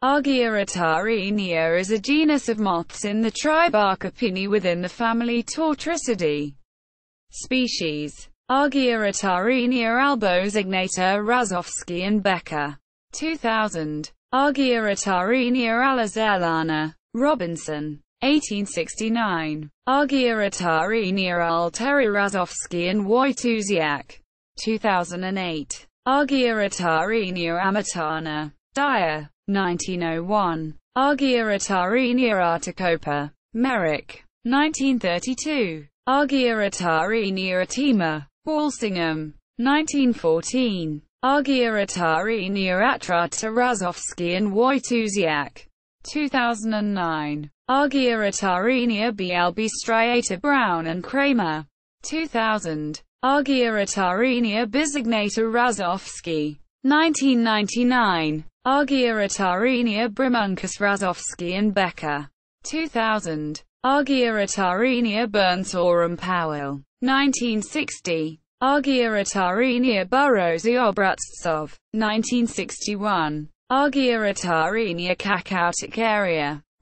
Argyrotaenia is a genus of moths in the tribe Archipini within the family Tortricidae. Species: Argyrotaenia albosignata Razovsky and Becker. 2000. Argyrotaenia alizellana. Robinson. 1869. Argyrotaenia altera Razovsky and Wojtuziak. 2008. Argyrotaenia amatana. Dyer. 1901. Argyrotaenia articopa. Merrick. 1932. Argyrotaenia atima. Walsingham. 1914. Argyrotaenia atrata Razovsky and Wojtuziak. 2009. Argyrotaenia blb striata Brown and Kramer. 2000. Argyrotaenia bisignata Razovsky. 1999. Argyrotaenia brimuncus Razovsky and Becker. 2000. Argyrotaenia burnsorum Powell. 1960. Argyrotaenia burrozy-obraztsov. 1961. Argyrotaenia kakautic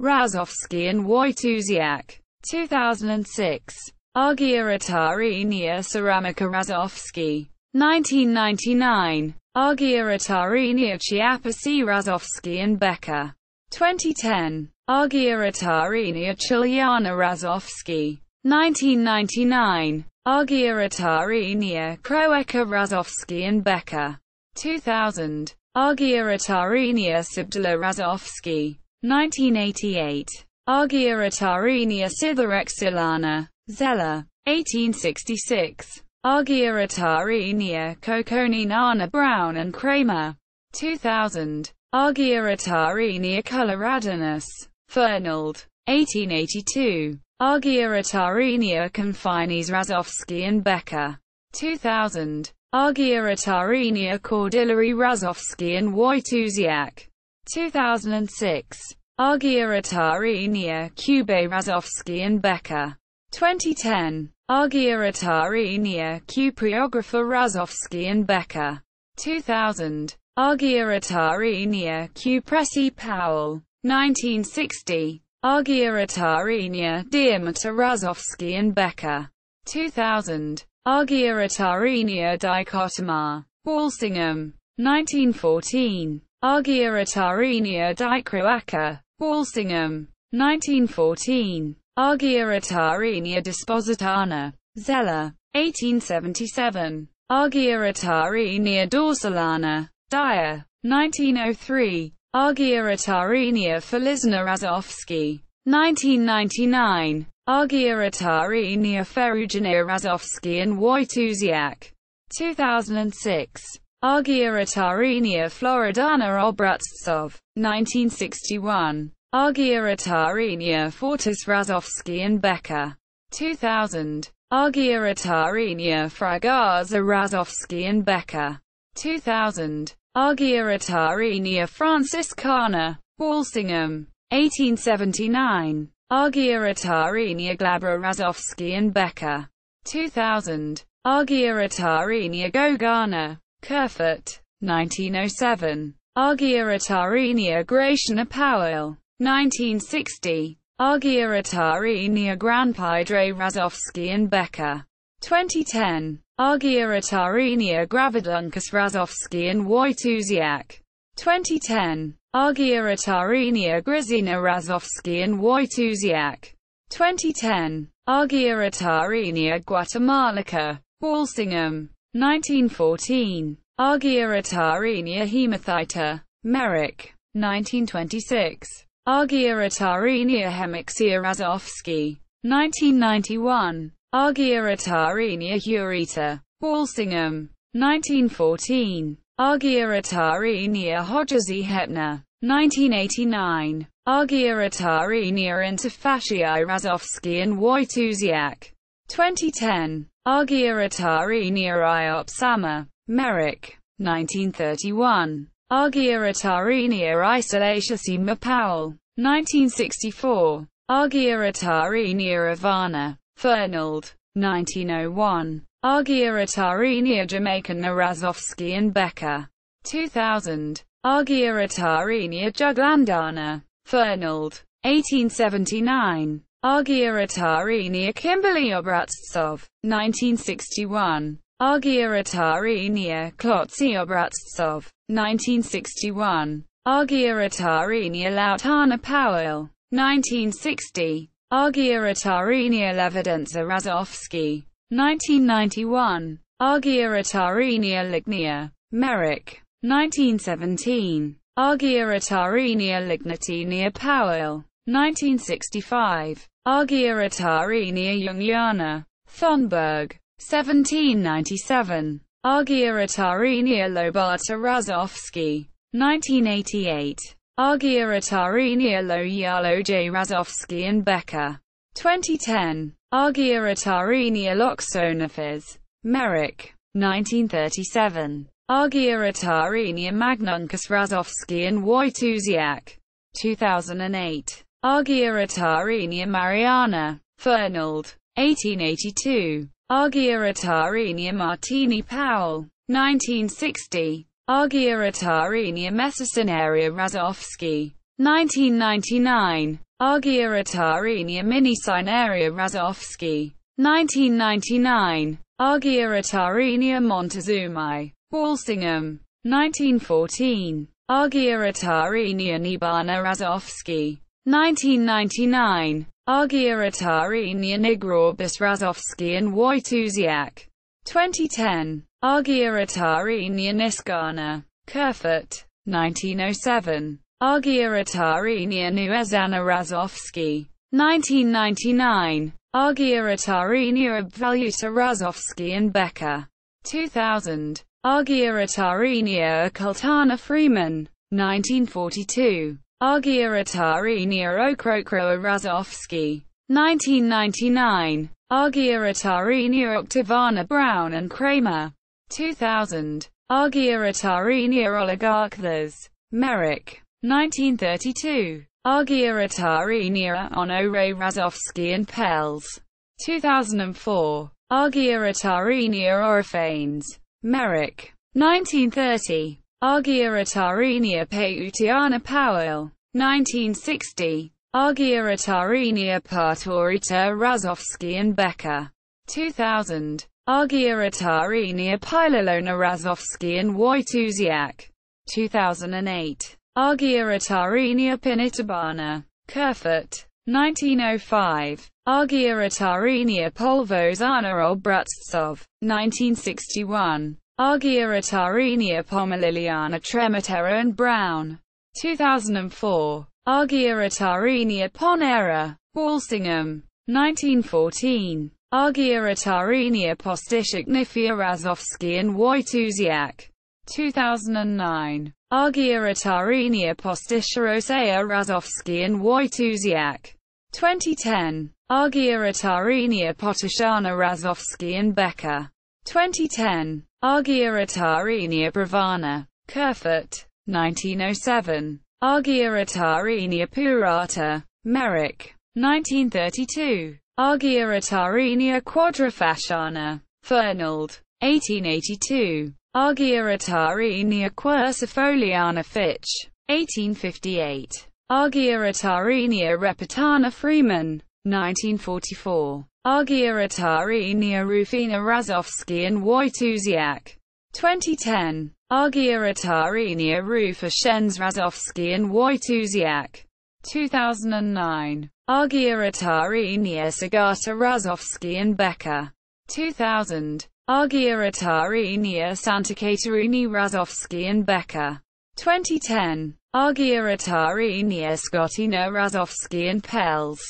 Razovsky and Wojtuziak. 2006. Argyrotaenia ceramica Razovsky. 1999. Argyrotaenia chiappasi Razovsky and Becker. 2010. Argyrotaenia chiliana Razovsky. 1999. Argyrotaenia croeca Razovsky and Becker. 2000. Argyrotaenia subtila Razovsky. 1988. Argyrotaenia sitharexillana. Zeller. 1866. Argyrotaenia coconinana Brown and Kramer. 2000. Argyrotaenia coloradinus. Fernald. 1882. Argyrotaenia confinis Razovsky and Becker. 2000. Argyrotaenia cordillari Razovsky and Wojtuziak. 2006. Argyrotaenia cubae Razovsky and Becker. 2010. Argyrotaenia cupreographa Razovsky and Becker. 2000. Argyrotaenia cupressi Powell. 1960. Argyrotaenia diamata Razovsky and Becker. 2000. Argyrotaenia dichotoma. Walsingham. 1914. Argyrotaenia dicroaca. Walsingham. 1914. Argyrotaenia dispositana. Zeller. 1877. Argyrotaenia dorsalana. Dyer. 1903. Argyrotaenia felizna Razovsky. 1999. Argyrotaenia ferruginea Razovsky and Wojtuziak. 2006. Argyrotaenia floridana Obraztsov. 1961. Argyrotaenia fortis Razovsky and Becker. 2000. Argyrotaenia fragaza Razovsky and Becker. 2000. Argyrotaenia franciscana. Walsingham. 1879. Argyrotaenia glabra Razovsky and Becker. 2000. Argyrotaenia gogana. Kerfoot. 1907. Argyrotaenia gratiana Powell. 1960. Argyrotaenia grandpidre Razovsky and Becker. 2010. Argyrotaenia graviduncus Razovsky and Wojtuziak. 2010. Argyrotaenia grisina Razovsky and Wojtuziak. 2010. Argyrotaenia guatemalica. Walsingham. 1914. Argyrotaenia haemathyta. Merrick. 1926. Argyrotaenia hemixia Razovsky. 1991. Argyrotaenia ureta. Walsingham. 1914. Argyrotaenia hodgesi Hepner. 1989. Argyrotaenia interfasciae Razovsky and Wojtuziak. 2010. Argyrotaenia iopsama. Merrick. 1931. Argyrotaenia isolatiosima Powell. 1964. Argyrotaenia ivana. Fernald. 1901. Argyrotaenia jamaicana Razovsky and Becker. 2000. Argyrotaenia juglandana. Fernald. 1879. Argyrotaenia Kimberley-Obraztsov. 1961. Argyrotaenia Klotzy-Obraztsov. 1961. Argyrotaenia Lautana Powell. 1960. Argyrotaenia Levidenza Razovsky. 1991. Argyrotaenia lignea. Merrick. 1917. Argyrotaenia lignitenia Powell. 1965. Argyrotaenia jungiana. Thunberg. 1797. Argyrotaenia lobata Razovsky. 1988. Argyrotaenia loyalo J. Razovsky and Becker. 2010. Argyrotaenia loxonophis. Merrick. 1937. Argyrotaenia magnuncus Razovsky and Wojtuziak. 2008. Argyrotaenia mariana. Fernald. 1882. Argyrotaenia martini Powell. 1960. Argyrotaenia mesocinaria Razovsky. 1999. Argyrotaenia minicinaria Razovsky. 1999. Argyrotaenia montezumi. Walsingham. 1914. Argyrotaenia nibbana Razovsky. 1999. Argyrotaenia nigrorbis Razovsky and Wojtuziak. 2010. Argyrotaenia niskana. Kerfoot. 1907. Argyrotaenia nuezana Razovsky. 1999. Argyrotaenia obvaluta Razovsky and Becker. 2000. Argyrotaenia occultana Freeman. 1942. Argyrotaenia okrokroa Razovsky. 1999. Argyrotaenia octavana Brown and Kramer. 2000. Argyrotaenia oligarchthas. Merrick. 1932. Argyrotaenia honore Razovsky and Pels. 2004. Argyrotaenia oriphanes. Merrick. 1930. Argyrotaenia peutiana Powell. 1960. Argyrotaenia partorita Razovsky and Becker. 2000. Argyrotaenia pilolona Razovsky and Wojtuziak. 2008. Argyrotaenia pinitabana. Kerfoot. 1905. Argyrotaenia polvozana Obraztsov. 1961. Argyrotaenia pomeliliana trematera and Brown. 2004. Argyrotaenia ponera. Walsingham. 1914. Argyrotaenia postichicnifia Razovsky and Wojtuziak. 2009. Argyrotaenia posticherosea Razovsky and Wojtuziak. 2010. Argyrotaenia potashana Razovsky and Becker. 2010. Argyrotaenia bravana. Kerfoot. 1907. Argyrotaenia purata. Merrick. 1932. Argyrotaenia quadrafasciana. Fernald. 1882. Argyrotaenia quercifoliana Fitch. 1858. Argyrotaenia repetana Freeman. 1944. Argyrotaenia rufina Razovsky and Wojtuziak. 2010. Argyrotaenia rufa Shens Razovsky and Wojtuziak. 2009. Argyrotaenia sagata Razovsky and Becker. 2000. Argyrotaenia Santa Caterini Razovsky and Becker. 2010. Argyrotaenia Scottina Razovsky and Pels.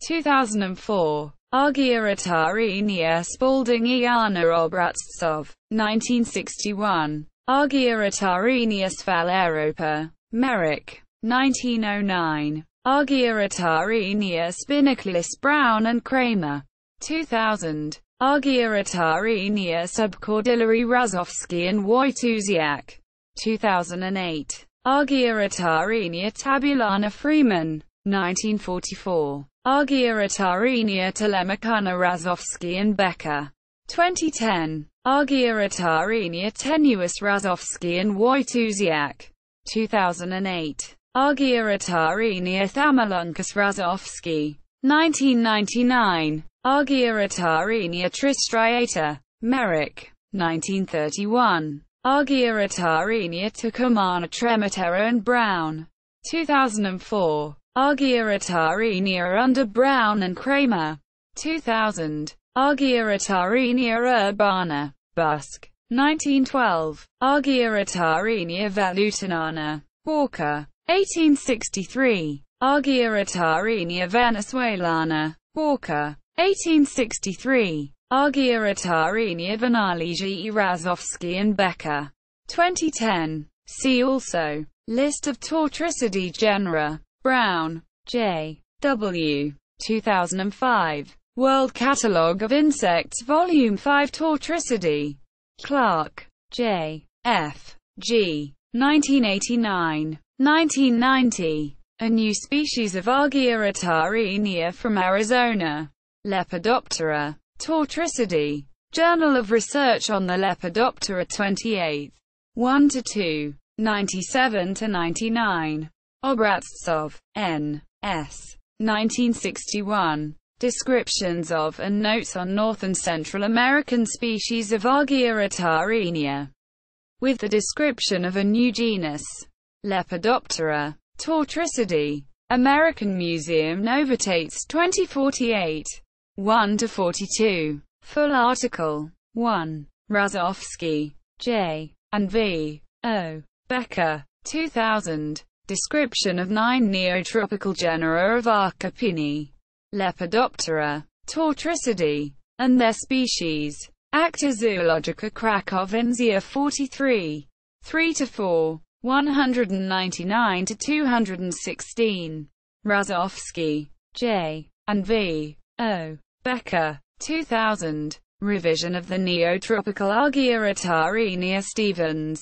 2004. Argyrotaenia Spaldingiana Obraztsov. 1961. Argyrotaenia Sphaleropa. Merrick. 1909. Argyrotaenia spinaclis Brown and Kramer. 2000. Argyrotaenia subcordillary Razovsky and Wojtuziak. 2008. Argyrotaenia tabulana Freeman. 1944. Argyrotaenia telemachana Razovsky and Becker. 2010. Argyrotaenia tenuis Razovsky and Wojtuziak. 2008. Argyrotaenia thamolunkus Razovsky. 1999. Argyrotaenia tristriata. Merrick. 1931. Argyrotaenia tucumana trematera and Brown. 2004. Argyrotaenia under Brown and Kramer. 2000. Argyrotaenia urbana. Busk. 1912. Argyrotaenia velutinana. Walker. 1863. Argyrotaenia venezuelana. Walker. 1863. Argyrotaenia vanaliji Razovsky and Becker. 2010. See also. List of Tortricidae genera. Brown, J. W. 2005. World Catalogue of Insects Volume 5 Tortricidae. Clark, J. F. G. 1989. 1990. A new species of Argyrotaenia from Arizona. Lepidoptera. Tortricidae. Journal of Research on the Lepidoptera 28. 1-2. 97-99. Obraztsov, N. S. 1961. Descriptions of and notes on North and Central American species of Argyrotaenia. With the description of a new genus. Lepidoptera. Tortricidae. American Museum Novitates 2048. 1-42. Full article. 1. Razovsky, J. and V. O. Becker. 2000. Description of 9 neotropical genera of Archipini. Lepidoptera. Tortricidae. And their species. Acta Zoologica Cracovenzia 43. 3-4. 199-216. Razovsky, J. and V. O. Becker. 2000. Revision of the Neotropical Argyrotaenia Stevens.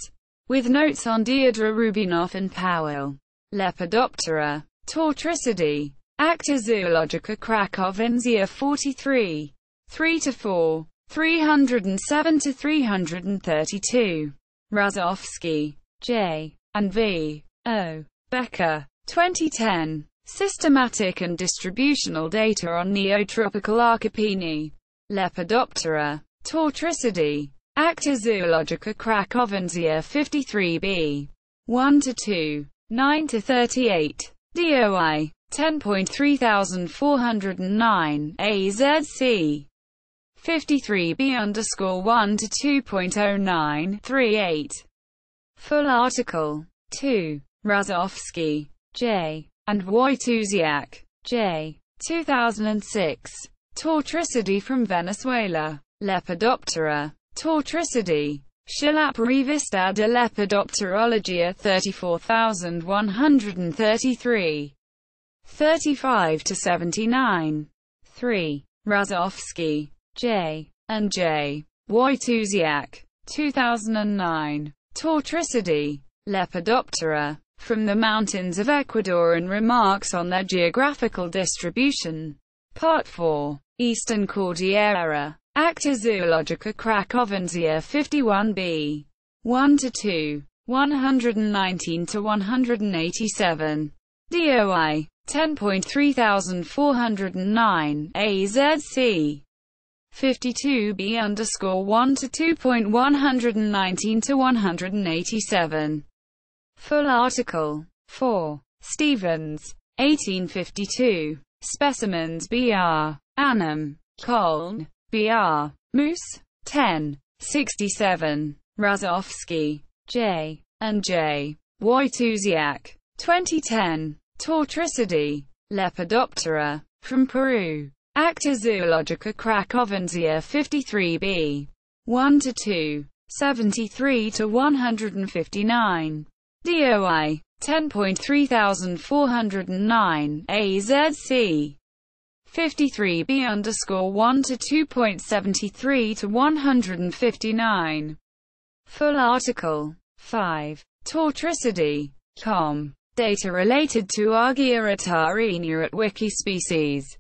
With notes on Deirdre Rubinoff and Powell. Lepidoptera. Tortricidae. Acta Zoologica Cracovenzia 43. 3-4. 307-332. Razovsky, J. and V. O. Becker. 2010. Systematic and distributional data on Neotropical Archipini. Lepidoptera. Tortricidae. Acta Zoologica Cracovenzia 53b. 1-2. 9-38. DOI. 10.3409. AZC. 53b_1-2.0938. Full article. 2. Razovsky, J. and Wojtuziak, J. 2006. Tortricidae from Venezuela. Lepidoptera. Tortricidae. Shilap Revista de Lepidopterologia 34133. 35-79. 3. Razovsky, J. and J. Wojtuziak. 2009. Tortricidae. Lepidoptera. From the mountains of Ecuador and remarks on their geographical distribution. Part 4. Eastern Cordillera. Acta Zoologica Cracovenzia 51b. 1-2. 119-187. DOI. 10.3409. AZC. 52b_1-2.119-187. Full article. 4. Stevens. 1852. Specimens Br. Annam. Coln. Br. Moose. 10. 67. Razovsky, J. and J. Wojtuziak. 2010. Tortricidae. Lepidoptera. From Peru. Acta Zoologica Cracovenzia 53b. 1-2. 73-159. DOI. 10.3409. AZC. 53b_1-2.73-159. Full article. 5. Tortricidae. Com. Data related to Argyrotaenia at Wikispecies.